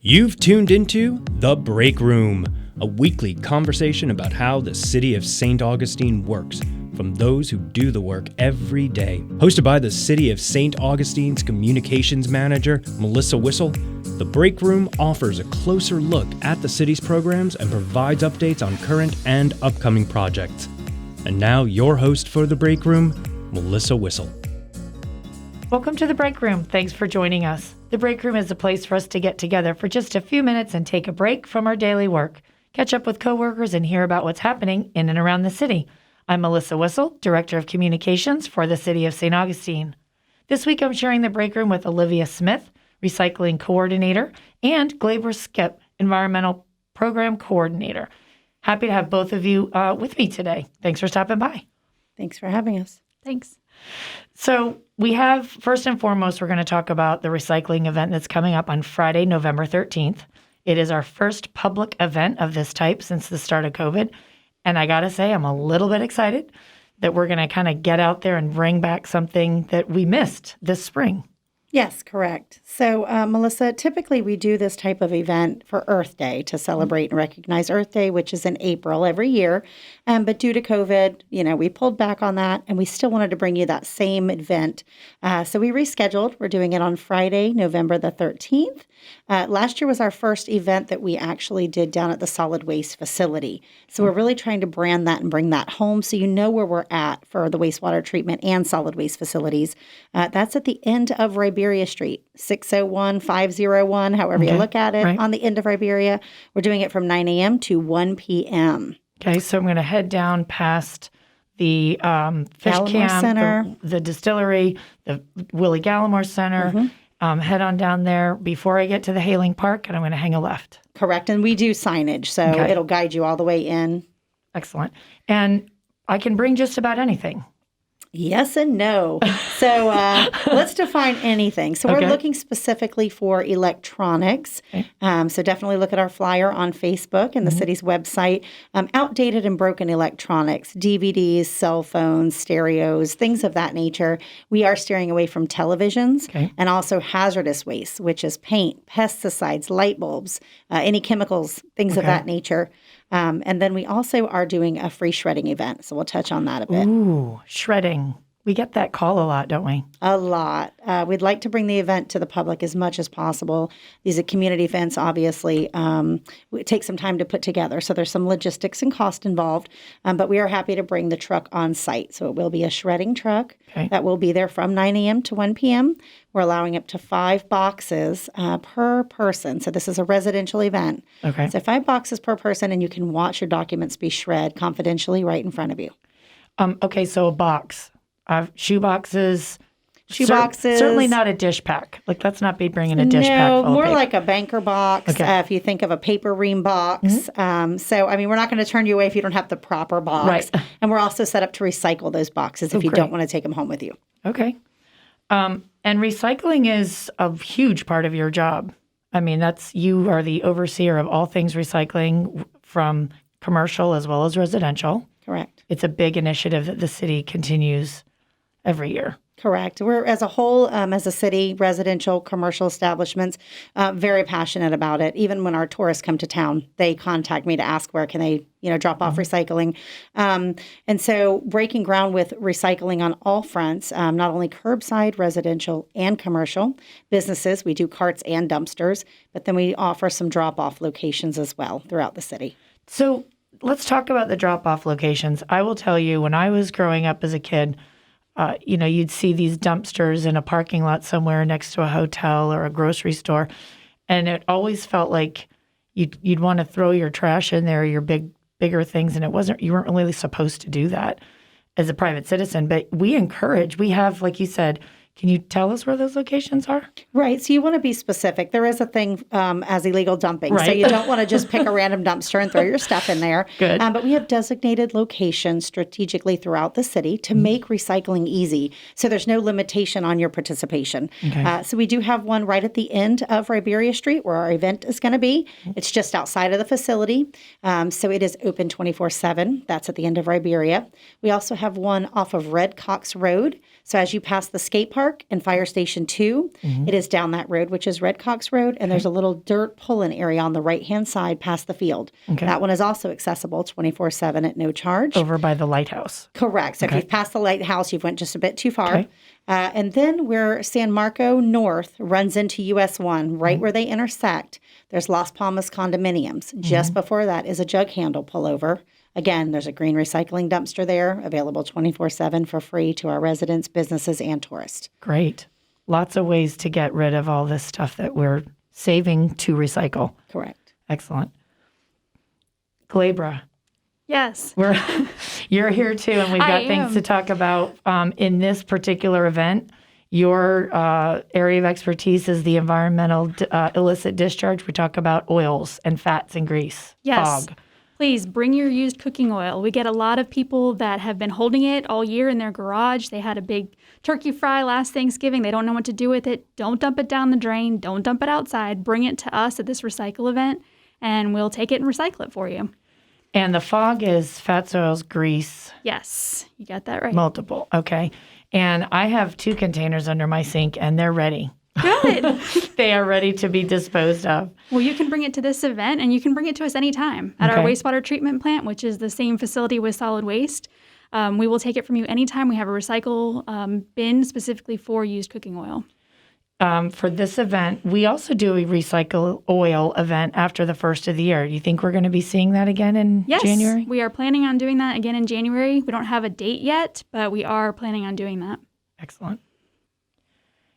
You've tuned into The Break Room, a weekly conversation about how the city of St. Augustine works from those who do the work every day. Hosted by the City of St. Augustine's Communications Manager, Melissa Whistle, The Break Room offers a closer look at the city's programs and provides updates on current and upcoming projects. And now, your host for The Break Room, Melissa Whistle. Welcome to The Break Room. Thanks for joining us. The Break Room is a place for us to get together for just a few minutes and take a break from our daily work, catch up with coworkers, and hear about what's happening in and around the city. I'm Melissa Whistle, Director of Communications for the City of St. Augustine. This week I'm sharing The Break Room with Olivia Smith, Recycling Coordinator, and Glaber Skip, Environmental Program Coordinator. Happy to have both of you with me today. Thanks for stopping by. Thanks for having us. Thanks. So we have, first and foremost, we're going to talk about the recycling event that's coming up on Friday, November 13th. It is our first public event of this type since the start of COVID. And I got to say, I'm a little bit excited that we're going to kind of get out there and bring back something that we missed this spring. Yes, correct. So, Melissa, typically we do this type of event for Earth Day to celebrate and recognize Earth Day, which is in April every year. But due to COVID, we pulled back on that, and we still wanted to bring you that same event. So we rescheduled. We're doing it on Friday, November the 13th. Last year was our first event that we actually did down at the solid waste facility. So we're really trying to brand that and bring that home so you know where we're at for the wastewater treatment and solid waste facilities. That's at the end of Riberia Street, 601, 501, however you look at it, right on the end of Riberia. We're doing it from 9 a.m. to 1 p.m. Okay, so I'm going to head down past the fish Gallimore camp, Center, the distillery, the Willie Gallimore Center. Head on down there before I get to the Hailing Park, and I'm going to hang a left. Correct. And we do signage, so it'll guide you all the way in. Excellent. And I can bring just about anything. Yes and no. So let's define anything. So we're looking specifically for electronics. Okay. So definitely look at our flyer on Facebook and the city's website. Outdated and broken electronics, DVDs, cell phones, stereos, things of that nature. We are steering away from televisions and also hazardous waste, which is paint, pesticides, light bulbs, any chemicals, things of that nature. And then we also are doing a free shredding event. So we'll touch on that a bit. Ooh, shredding. We get that call a lot, don't we? A lot. We'd like to bring the event to the public as much as possible. These are community events, obviously. It takes some time to put together. So there's some logistics and cost involved. But we are happy to bring the truck on site. So it will be a shredding truck that will be there from 9 a.m. to 1 p.m. We're allowing up to 5 boxes per person. So this is a residential event. Okay. So 5 boxes per person, and you can watch your documents be shred confidentially right in front of you. Okay, so a box. Shoe boxes. Certainly not a dish pack. Like, let's not be bringing a dish pack full of more paper. Like a banker box. If you think of a paper ream box. So, we're not going to turn you away if you don't have the proper box. Right. And we're also set up to recycle those boxes if you don't want to take them home with you. Okay. And recycling is a huge part of your job. You are the overseer of all things recycling from commercial as well as residential. Correct. It's a big initiative that the city continues every year. Correct. We're, as a whole, as a city, residential, commercial establishments, very passionate about it. Even when our tourists come to town, they contact me to ask where can they, drop off recycling. And so breaking ground with recycling on all fronts, not only curbside, residential, and commercial businesses. We do carts and dumpsters, but then we offer some drop-off locations as well throughout the city. So let's talk about the drop-off locations. I will tell you, when I was growing up as a kid, you'd see these dumpsters in a parking lot somewhere next to a hotel or a grocery store, and it always felt like you'd want to throw your trash in there, your bigger things, and you weren't really supposed to do that as a private citizen. But we have, like you said, can you tell us where those locations are? Right. So you want to be specific. There is a thing as illegal dumping. Right. So you don't want to just pick a random dumpster and throw your stuff in there. Good. But we have designated locations strategically throughout the city to make recycling easy. So there's no limitation on your participation. Okay. So we do have one right at the end of Riberia Street where our event is going to be. It's just outside of the facility. So it is open 24/7. That's at the end of Riberia. We also have one off of Red Cox Road. So as you pass the skate park, Park and Fire Station 2. It is down that road, which is Red Cox Road, and there's a little dirt pull-in area on the right-hand side past the field. That one is also accessible 24/7 at no charge. Over by the lighthouse. Correct. So if you've passed the lighthouse, you've went just a bit too far. And then where San Marco North runs into US 1, right where they intersect, there's Las Palmas condominiums. Just before that is a jug handle pullover. Again, there's a green recycling dumpster there, available 24/7 for free to our residents, businesses, and tourists. Great. Lots of ways to get rid of all this stuff that we're saving to recycle. Correct. Excellent. Glabra, Yes. you're here too, and we've got things to talk about. In this particular event, your area of expertise is the environmental illicit discharge. We talk about oils and fats and grease. Yes. Fog. Please bring your used cooking oil. We get a lot of people that have been holding it all year in their garage. They had a big turkey fry last Thanksgiving. They don't know what to do with it. Don't dump it down the drain. Don't dump it outside. Bring it to us at this recycle event, and we'll take it and recycle it for you. And the fog is fats, oils, grease. Yes, you got that right. Multiple. Okay. And I have 2 containers under my sink, and they're ready. Good. They are ready to be disposed of. Well, you can bring it to this event, and you can bring it to us anytime at our wastewater treatment plant, which is the same facility with solid waste. We will take it from you anytime. We have a recycle bin specifically for used cooking oil. For this event, we also do a recycle oil event after the first of the year. Do you think we're going to be seeing that again in January? Yes, we are planning on doing that again in January. We don't have a date yet, but we are planning on doing that. Excellent.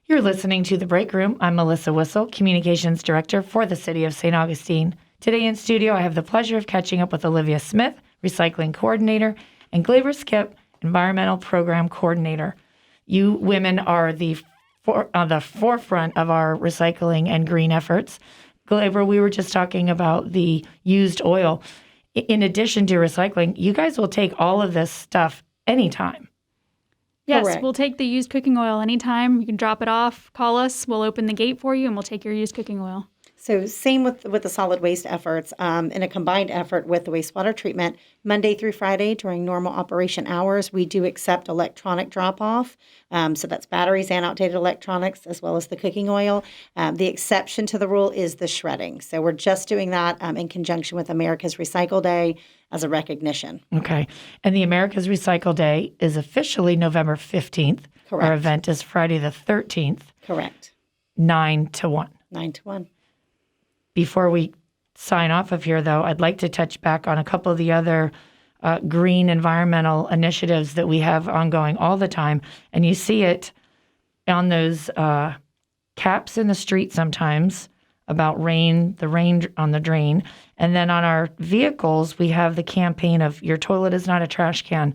You're listening to The Break Room. I'm Melissa Whistle, Communications Director for the City of St. Augustine. Today in studio, I have the pleasure of catching up with Olivia Smith, Recycling Coordinator, and Glabra Skip, Environmental Program Coordinator. You women are on the forefront of our recycling and green efforts. Glabra, we were just talking about the used oil. In addition to recycling, you guys will take all of this stuff anytime. Yes, Correct. We'll take the used cooking oil anytime. You can drop it off, call us, we'll open the gate for you, and we'll take your used cooking oil. So same with the solid waste efforts, in a combined effort with the wastewater treatment, Monday through Friday during normal operation hours, we do accept electronic drop-off. So that's batteries and outdated electronics, as well as the cooking oil. The exception to the rule is the shredding. So we're just doing that in conjunction with America's Recycle Day as a recognition. Okay. And the America's Recycle Day is officially November 15th. Correct. Our event is Friday the 13th, Correct. 9 to 1. 9 to 1. Before we sign off of here, though, I'd like to touch back on a couple of the other green environmental initiatives that we have ongoing all the time. And you see it on those caps in the street sometimes about the rain on the drain. And then on our vehicles, we have the campaign of Your Toilet is Not a Trash Can.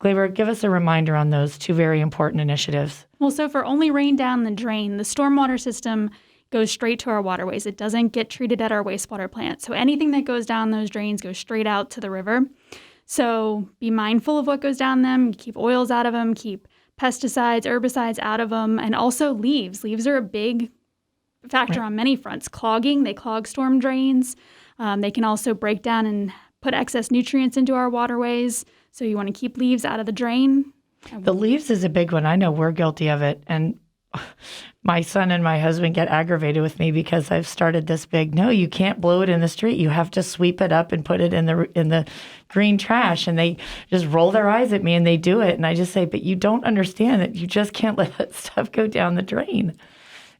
Glabra, give us a reminder on those 2 very important initiatives. Well, so for only rain down the drain, the stormwater system goes straight to our waterways. It doesn't get treated at our wastewater plant. So anything that goes down those drains goes straight out to the river. So be mindful of what goes down them. Keep oils out of them. Keep pesticides, herbicides out of them. And also leaves. Leaves are a big factor on many fronts. Clogging, they clog storm drains. They can also break down and put excess nutrients into our waterways. So you want to keep leaves out of the drain. The leaves is a big one. I know we're guilty of it. And my son and my husband get aggravated with me because I've started this big, no, you can't blow it in the street. You have to sweep it up and put it in the green trash. And they just roll their eyes at me and they do it. And I just say, but you don't understand that you just can't let that stuff go down the drain.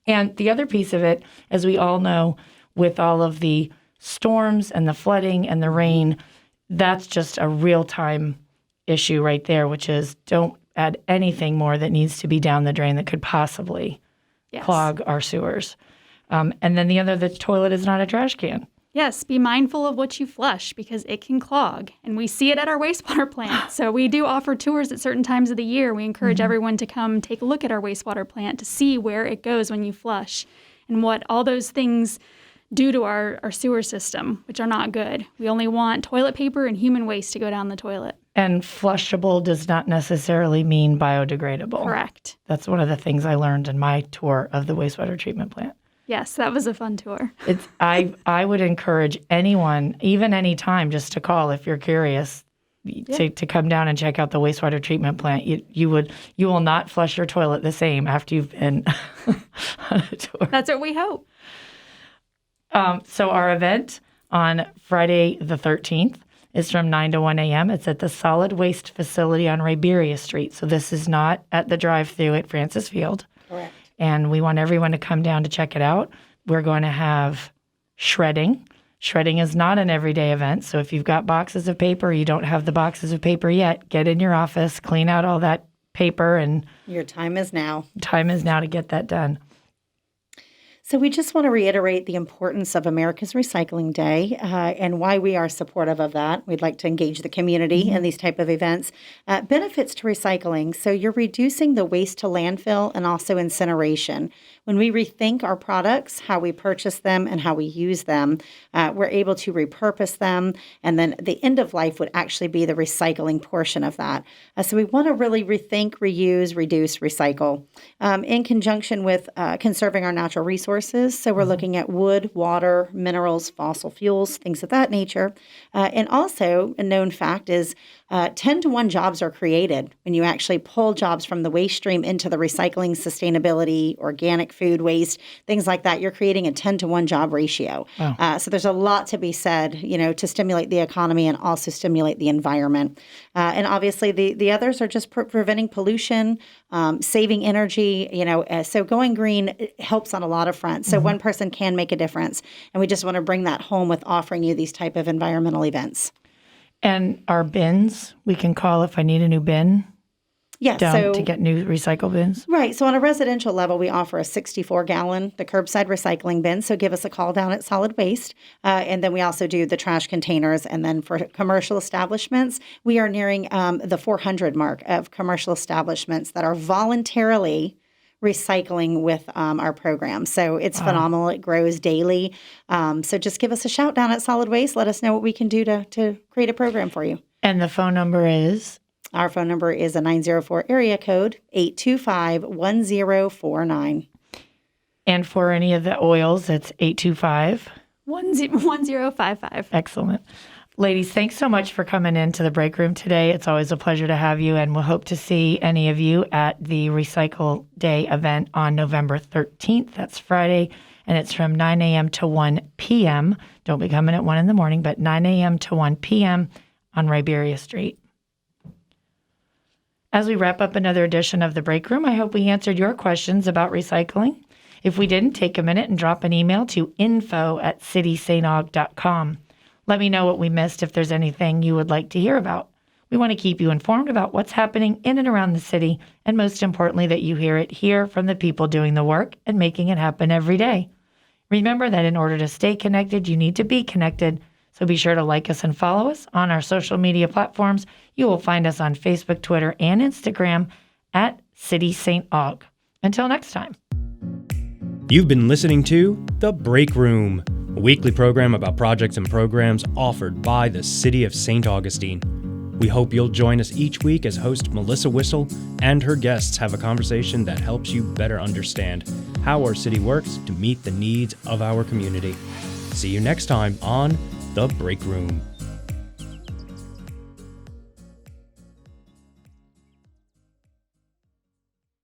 And the other piece of it, as we all know, with all of the storms and the flooding and the rain, that's just a real-time issue right there, which is don't add anything more that needs to be down the drain that could possibly clog our sewers. And then the toilet is not a trash can. Yes, be mindful of what you flush because it can clog. And we see it at our wastewater plant. So we do offer tours at certain times of the year. We encourage everyone to come take a look at our wastewater plant to see where it goes when you flush and what all those things do to our sewer system, which are not good. We only want toilet paper and human waste to go down the toilet. And flushable does not necessarily mean biodegradable. Correct. That's one of the things I learned in my tour of the wastewater treatment plant. Yes, that was a fun tour. I would encourage anyone, even any time, just to call if you're curious. to come down and check out the wastewater treatment plant. You will not flush your toilet the same after you've been on a tour. That's what we hope. So our event on Friday the 13th is from 9 to 1 a.m. It's at the Solid Waste Facility on Riberia Street. So this is not at the drive-thru at Francis Field. Correct. And we want everyone to come down to check it out. We're going to have shredding. Shredding is not an everyday event. So if you've got boxes of paper, you don't have the boxes of paper yet, get in your office, clean out all that paper, and Your time is now. time is now to get that done. So we just want to reiterate the importance of America's Recycling Day and why we are supportive of that. We'd like to engage the community in these type of events. Benefits to recycling. So you're reducing the waste to landfill and also incineration. When we rethink our products, how we purchase them and how we use them, we're able to repurpose them. And then the end of life would actually be the recycling portion of that. So we want to really rethink, reuse, reduce, recycle in conjunction with conserving our natural resources. So we're looking at wood, water, minerals, fossil fuels, things of that nature. And also a known fact is 10 to 1 jobs are created when you actually pull jobs from the waste stream into the recycling, sustainability, organic food waste, things like that. You're creating a 10 to 1 job ratio. Wow. So there's a lot to be said, to stimulate the economy and also stimulate the environment. And obviously the others are just preventing pollution, saving energy, so going green helps on a lot of fronts. So one person can make a difference. And we just want to bring that home with offering you these type of environmental events. And our bins, we can call if I need a new bin Yeah, down to get new recycle bins. Right. So on a residential level, we offer a 64-gallon, the curbside recycling bin. So give us a call down at Solid Waste. And then we also do the trash containers. And then for commercial establishments, we are nearing the 400 mark of commercial establishments that are voluntarily recycling with our program. So it's phenomenal. It grows daily. So just give us a shout down at Solid Waste. Let us know what we can do to create a program for you. And the phone number is? Our phone number is a 904 area code 825-1049. And for any of the oils, it's 825 1055. Excellent. Ladies, thanks so much for coming into the break room today. It's always a pleasure to have you, and we'll hope to see any of you at the Recycle Day event on November 13th. That's Friday, and it's from 9 a.m. to 1 p.m. Don't be coming at 1 in the morning, but 9 a.m. to 1 p.m. on Riberia Street. As we wrap up another edition of the break room, I hope we answered your questions about recycling. If we didn't, take a minute and drop an email to info@citysaintaug.com. Let me know what we missed if there's anything you would like to hear about. We want to keep you informed about what's happening in and around the city, and most importantly, that you hear it here from the people doing the work and making it happen every day. Remember that in order to stay connected, you need to be connected. So be sure to like us and follow us on our social media platforms. You will find us on Facebook, Twitter, and Instagram at City St. Aug. Until next time. You've been listening to The Break Room, a weekly program about projects and programs offered by the City of St. Augustine. We hope you'll join us each week as host Melissa Whistle and her guests have a conversation that helps you better understand how our city works to meet the needs of our community. See you next time on The Break Room.